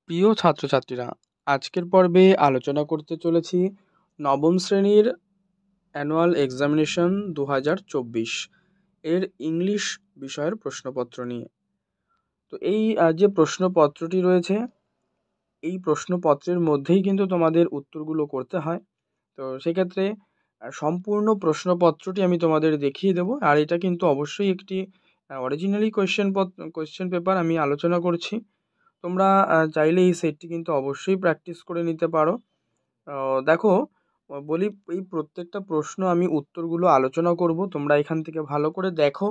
প্রিয় ছাত্রছাত্রীরা, আজকের পর্বে আলোচনা করতে চলেছি নবম শ্রেণীর অ্যানুয়াল এক্সামিনেশন 2024 এর ইংলিশ বিষয়ের প্রশ্নপত্র নিয়ে। তো এই যে প্রশ্নপত্রটি রয়েছে, এই প্রশ্নপত্রের মধ্যেই কিন্তু তোমাদের উত্তরগুলো করতে হয়। তো সেক্ষেত্রে সম্পূর্ণ প্রশ্নপত্রটি আমি তোমাদের দেখিয়ে দেবো। আর এটা কিন্তু অবশ্যই একটি অরিজিনালি কোয়েশ্চেন পেপার আমি আলোচনা করছি। তোমরা চাইলে এই সেটটি কিন্তু অবশ্যই প্র্যাকটিস করে নিতে পারো। দেখো, বলি এই প্রত্যেকটা প্রশ্ন আমি উত্তরগুলো আলোচনা করব, তোমরা এখান থেকে ভালো করে দেখো।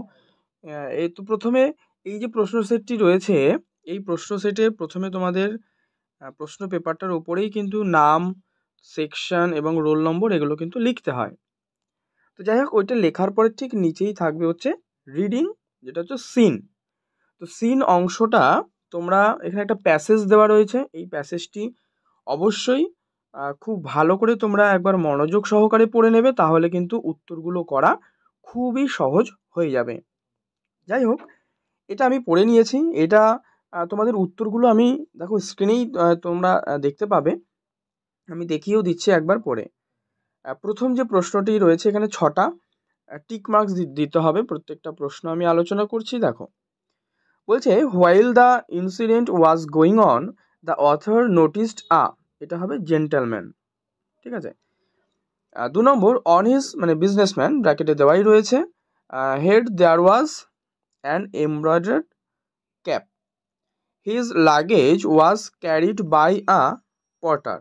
এই তো প্রথমে এই যে প্রশ্ন সেটটি রয়েছে, এই প্রশ্ন সেটে প্রথমে তোমাদের প্রশ্ন পেপারটার উপরেই কিন্তু নাম, সেকশন এবং রোল নম্বর এগুলো কিন্তু লিখতে হয়। তো যাই হোক, ওইটা লেখার পরে ঠিক নিচেই থাকবে হচ্ছে রিডিং, যেটা হচ্ছে সিন। তো সিন অংশটা তোমরা এখানে একটা প্যাসেজ দেওয়া রয়েছে, এই প্যাসেজটি অবশ্যই খুব ভালো করে তোমরা একবার মনোযোগ সহকারে পড়ে নেবে, তাহলে কিন্তু উত্তরগুলো করা খুবই সহজ হয়ে যাবে। যাই হোক, এটা আমি পড়ে নিয়েছি। এটা তোমাদের উত্তরগুলো আমি দেখো স্ক্রিনেই তোমরা দেখতে পাবে। আমি দেখিয়েও দিচ্ছি একবার পড়ে। প্রথম যে প্রশ্নটি রয়েছে, এখানে 6টা টিক মার্কস দিতে হবে। প্রত্যেকটা প্রশ্ন আমি আলোচনা করছি। দেখো, বলছে while the incident was going on the author noticed এটা হবে জেন্টলম্যান। ঠিক আছে। 2 নম্বর, অন হিজ মানে বিজনেসম্যান ব্র্যাকেটে দেওয়াই রয়েছে, had there was an embroidered cap, his luggage was carried by a porter,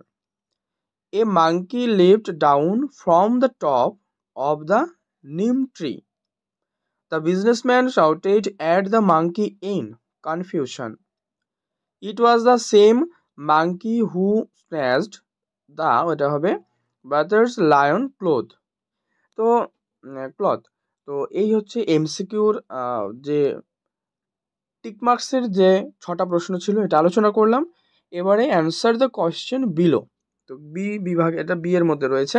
a monkey leaped down from the top of the neem tree, the businessman shouted at the monkey in confusion, it was the same monkey who snatched the এটা হবে brothers lion cloth. তো cloth. তো এই হচ্ছে এমসিকিউর যে টিকমার্কসের যে 6টা প্রশ্ন ছিল, এটা আলোচনা করলাম। এবারে অ্যান্সার দ্য কোয়েশ্চেন বিলো। তো বি বিভাগ, এটা বি এর মধ্যে রয়েছে।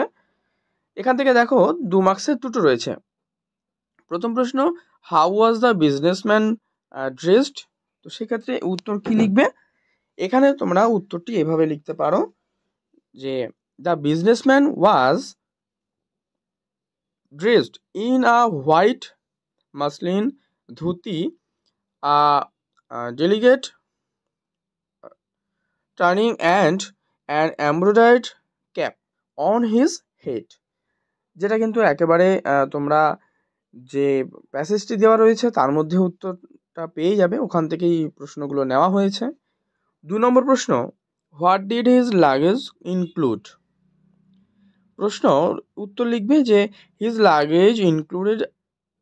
এখান থেকে দেখো 2 মার্কসের দুটো রয়েছে। প্রথম প্রশ্ন, how was the businessman dressed? তো সেক্ষেত্রে উত্তর কি লিখবে? এখানে তোমরা উত্তরটি এভাবে লিখতে পারো যে the businessman was dressed in a white muslin dhoti, a delicate turning and an embroidered cap on his head। যেটা কিন্তু একেবারে তোমরা যে প্যাসেজটি দেওয়া রয়েছে তার মধ্যে উত্তরটা পেয়ে যাবে, ওখান থেকেই প্রশ্নগুলো নেওয়া হয়েছে। 2 নম্বর প্রশ্ন, what did his luggage include? প্রশ্ন উত্তর লিখবে যে his luggage included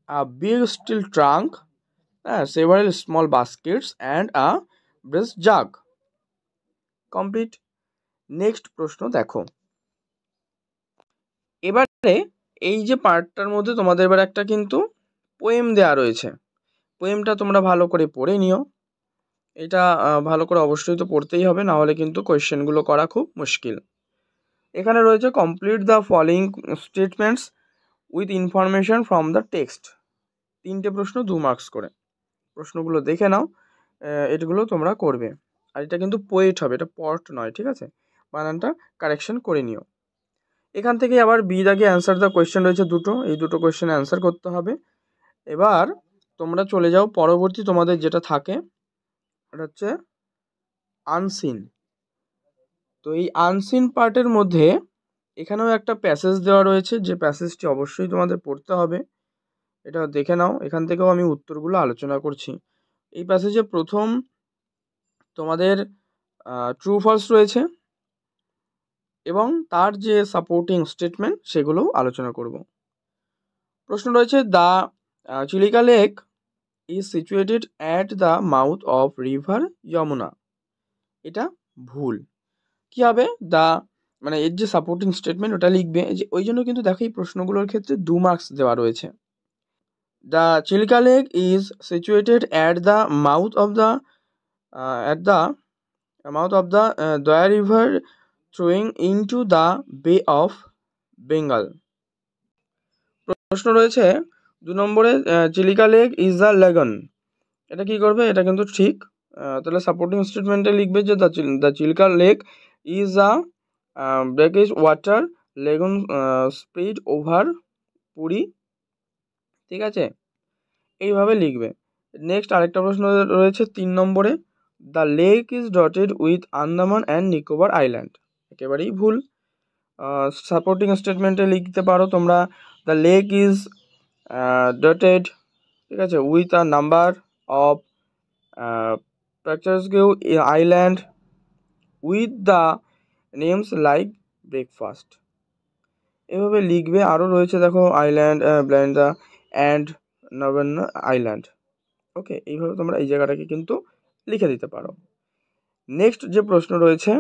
a big steel trunk, several small baskets and a brass jug। Complete. Next প্রশ্ন দেখো, এবারে এই যে পার্টটার মধ্যে তোমাদের এবার একটা কিন্তু পোয়েম দেওয়া রয়েছে। পোয়েমটা তোমরা ভালো করে পড়ে নিও। এটা ভালো করে অবশ্যই তো পড়তেই হবে, না হলে কিন্তু কোয়েশ্চেনগুলো করা খুব মুশকিল। এখানে রয়েছে complete the following statements with information from the text. 3টে প্রশ্ন 2 মার্কস করে। প্রশ্নগুলো দেখে নাও, এগুলো তোমরা করবে। আর এটা কিন্তু পোয়েট হবে, এটা পট নয়, ঠিক আছে? বানানটা কারেকশন করে নিও। এখান থেকে আবার বি দাগে অ্যান্সার দ্য কোয়েশ্চেন রয়েছে দুটো, এই দুটো কোয়েশ্চেনে অ্যান্সার করতে হবে। এবার তোমরা চলে যাও পরবর্তী, তোমাদের যেটা থাকে এটা হচ্ছে আনসিন। তো এই আনসিন পার্টের মধ্যে এখানেও একটা প্যাসেজ দেওয়া রয়েছে, যে প্যাসেজটি অবশ্যই তোমাদের পড়তে হবে। এটা দেখে নাও, এখান থেকেও আমি উত্তরগুলো আলোচনা করছি। এই প্যাসেজে প্রথম তোমাদের ট্রু ফলস রয়েছে এবং তার যে সাপোর্টিং স্টেটমেন্ট সেগুলোও আলোচনা করব। প্রশ্ন রয়েছে, the Chilika lake is situated at the mouth of river Yamuna. এটা ভুল। কী হবে? দ্য মানে এর যে সাপোর্টিং স্টেটমেন্ট ওটা লিখবে, যে ওই জন্য কিন্তু দেখো এই প্রশ্নগুলোর ক্ষেত্রে 2 মার্কস দেওয়া রয়েছে। The Chilika lake is situated at the mouth of the Daya river throwing into the Bay of Bengal. প্রশ্ন রয়েছে 2 নম্বরে, Chilika lake is the lagoon. এটা কি করবে? এটা কিন্তু ঠিক তাহলে সাপোর্টিং স্টেটমেন্টে লিখবে যে the Chilka lake is a brackish water lagoon spread over Puri, ঠিক আছে, এইভাবে লিখবে। নেক্সট আরেকটা প্রশ্ন রয়েছে 3 নম্বরে, the lake is dotted with Andaman and Nicobar island, একেবারেই ভুল। সাপোর্টিং স্টেটমেন্টে লিখতে পারো তোমরা, দ্য লেক ইজ ডটেড, ঠিক আছে, উইথ আ নাম্বার অফ প্যাকচার্সগেউ island with the names like breakfast, এভাবে লিখবে। আরও রয়েছে দেখো, আইল্যান্ড ব্ল্যান্ডা অ্যান্ড নভেন আইল্যান্ড, ওকে, এইভাবে তোমরা এই জায়গাটাকে কিন্তু লিখে দিতে পারো। নেক্সট যে প্রশ্ন রয়েছে,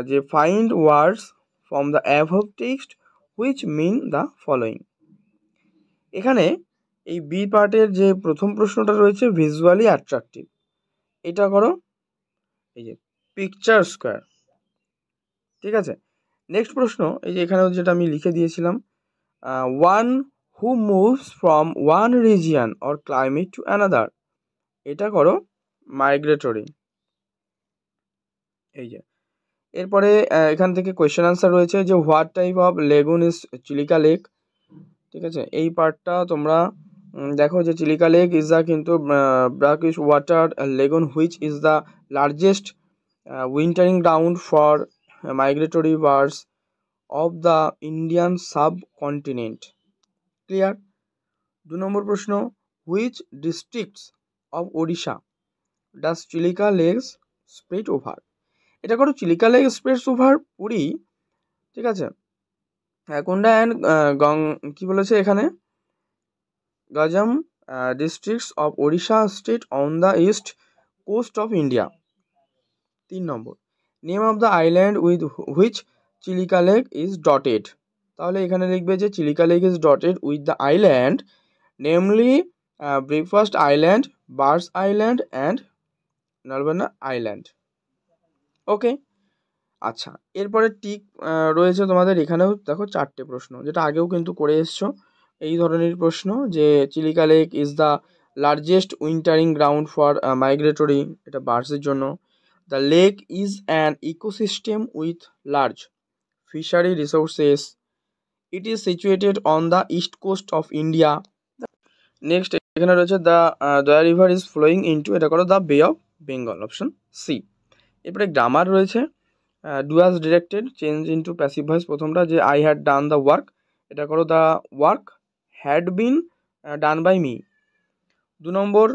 যে find words from the above text which mean the following. এখানে এই বি পার্টের যে প্রথম প্রশ্নটা রয়েছে ভিজুয়ালি অ্যাট্রাকটিভ, এটা করো এই যে পিকচার স্কোয়ার, ঠিক আছে। নেক্সট প্রশ্ন, এই যে এখানে যেটা আমি লিখে দিয়েছিলাম, one who moves from one region or climate to another, এটা করো মাইগ্রেটরি, এই যে। এরপরে এখান থেকে কোয়েশ্চেন আনসার রয়েছে যে what type of lagoon is Chilika lake, ঠিক আছে। এই পার্টটা তোমরা দেখো যে চিলিকা লেক ইজ দ্য কিন্তু brackish water lagoon which is the largest wintering ground for migratory birds of the Indian subcontinent, clear. 2 নম্বর প্রশ্ন, which districts of Odisha does Chilika lakes spread over, এটা করো Chilika lake spreads over Puri, ঠিক আছে। কোনটা অ্যান্ড কী বলেছে এখানে, Ganjam districts of Odisha state on the east coast of India. 3 নম্বর, name of the island with which Chilika lake is dotted, তাহলে এখানে লিখবে যে Chilika lake is dotted with the island namely breakfast island, birds island and Nalabana island, okay. আচ্ছা, এরপরে tick রয়েছে তোমাদের এখানেও দেখো 4টে প্রশ্ন, যেটা আগেও কিন্তু করে এসছো এই ধরনের প্রশ্ন, যে Chilika lake is the largest wintering ground for migratory, এটা বার্ডসের জন্য। The lake is an ecosystem with large fishery resources, it is situated on the east coast of India. Next এখানে রয়েছে the Daya river is flowing into, এটা করো the Bay of Bengal, option C. এরপরে grammar রয়েছে, do as directed change into passive voice, প্রথমটা যে I had done the work, এটা করো the work had been done by me. 2 নম্বর,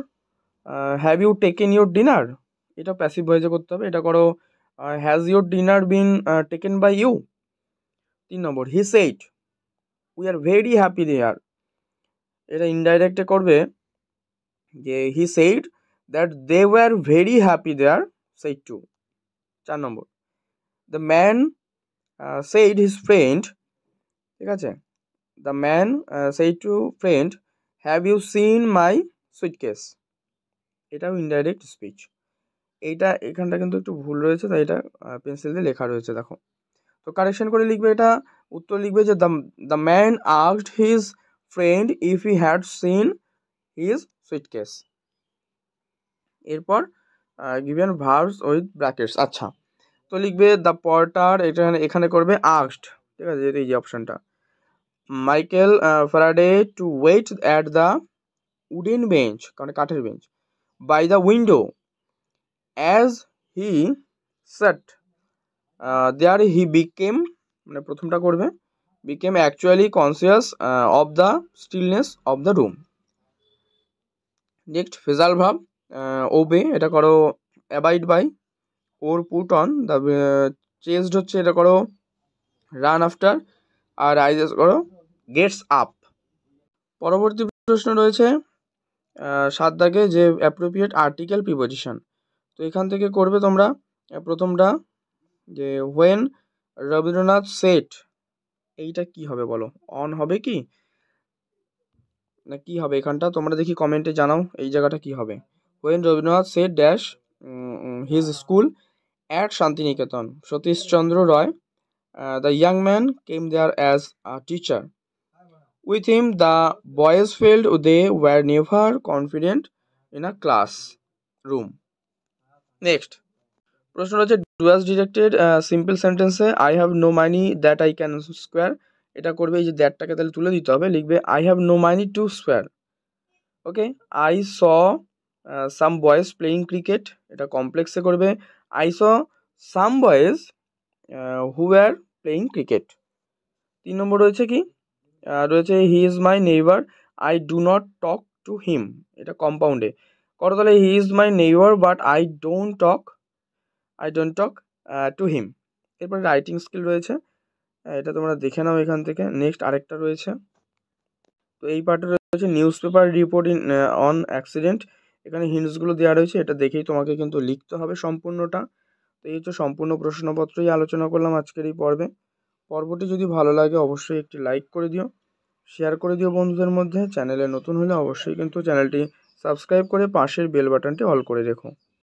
have you taken your dinner, এটা প্যাসিভ ভয়েসে করতে হবে, এটা করো has your dinner been taken by you. 3 নম্বর, he said we are very happy there, এটা ইনডাইরেক্টে করবে যে he said that they were very happy there, said to. 4 নম্বর, the man said his friend, ঠিক আছে, the man said to friend have you seen my suitcase, এটাও indirect speech. এইটা এখানটা কিন্তু একটু ভুল রয়েছে, তাই এটা পেন্সিল দিয়ে লেখা রয়েছে দেখো, তো কারেকশন করে লিখবে। এটা উত্তর লিখবে যে the man asked his friend if he had seen his suitcase. এরপর গিভেন ভার্বস উইথ ব্র্যাকেটস, আচ্ছা, তো লিখবে দ্য পর্টার, এটা এখানে করবে আস্কড, ঠিক আছে, এই যে অপশানটা, Michael Faraday to wait at the wooden bench, কারণ কাঠের বেঞ্চ, by the window as he sat there he became, মানে প্রথমটা করবে became actually conscious of the stillness of the room. Next phrasal verb, ওবে, এটা করো abide by, or put on, the chase হচ্ছে এটা করো রান আফটার, আর রাইজেস করো গেটস আপ। পরবর্তী প্রশ্ন রয়েছে 7 দাগে যে অ্যাপ্রোপ্রিয়েট আর্টিকেল প্রিপোজিশন, তো এখান থেকে করবে তোমরা প্রথমটা যে হোয়েন রবীন্দ্রনাথ সেট, এইটা কি হবে বলো, অন হবে কি না কি হবে, এখানটা তোমরা দেখি কমেন্টে জানাও এই জায়গাটা কি হবে। When Rabindranath set dash his school at Santiniketan, Satishchandra Roy the young man came there as a teacher, with him the boys felt they were never confident in a classroom. Next প্রশ্ন রয়েছে ডুয়াস ডিরেক্টেড সিম্পল সেন্টেন্সে I have no money that I can square. এটা করবে এই যে দ্যাটটাকে তাহলে তুলে দিতে হবে, লিখবে I have no money to square. Okay, I saw some boys playing cricket, এটা কমপ্লেক্সে করবে I saw some boys who are playing cricket. 3 নম্বর রয়েছে কি, রয়েছে he is my neighbour I do not talk to him, এটা কম্পাউন্ডে করো তাহলে he is my neighbour but I don't talk to him. এরপরে রাইটিং স্কিল রয়েছে, এটা তোমরা দেখে নাও এখান থেকে। নেক্সট আরেকটা রয়েছে, তো এই পার্টে রয়েছে news paper report in on accident, এখানে হিন্টসগুলো দেওয়া রয়েছে, এটা দেখেই তোমাকে কিন্তু লিখতে হবে সম্পূর্ণটা। তো এই হচ্ছে সম্পূর্ণ প্রশ্নপত্রই আলোচনা করলাম আজকের এই পর্বে। পর্বটি যদি ভালো লাগে অবশ্যই একটি লাইক করে দিও, শেয়ার করে দিও বন্ধুদের মধ্যে। চ্যানেলে নতুন হলে অবশ্যই কিন্তু চ্যানেলটি সাবস্ক্রাইব করে পাশের বেল বাটনটি অল করে রেখো।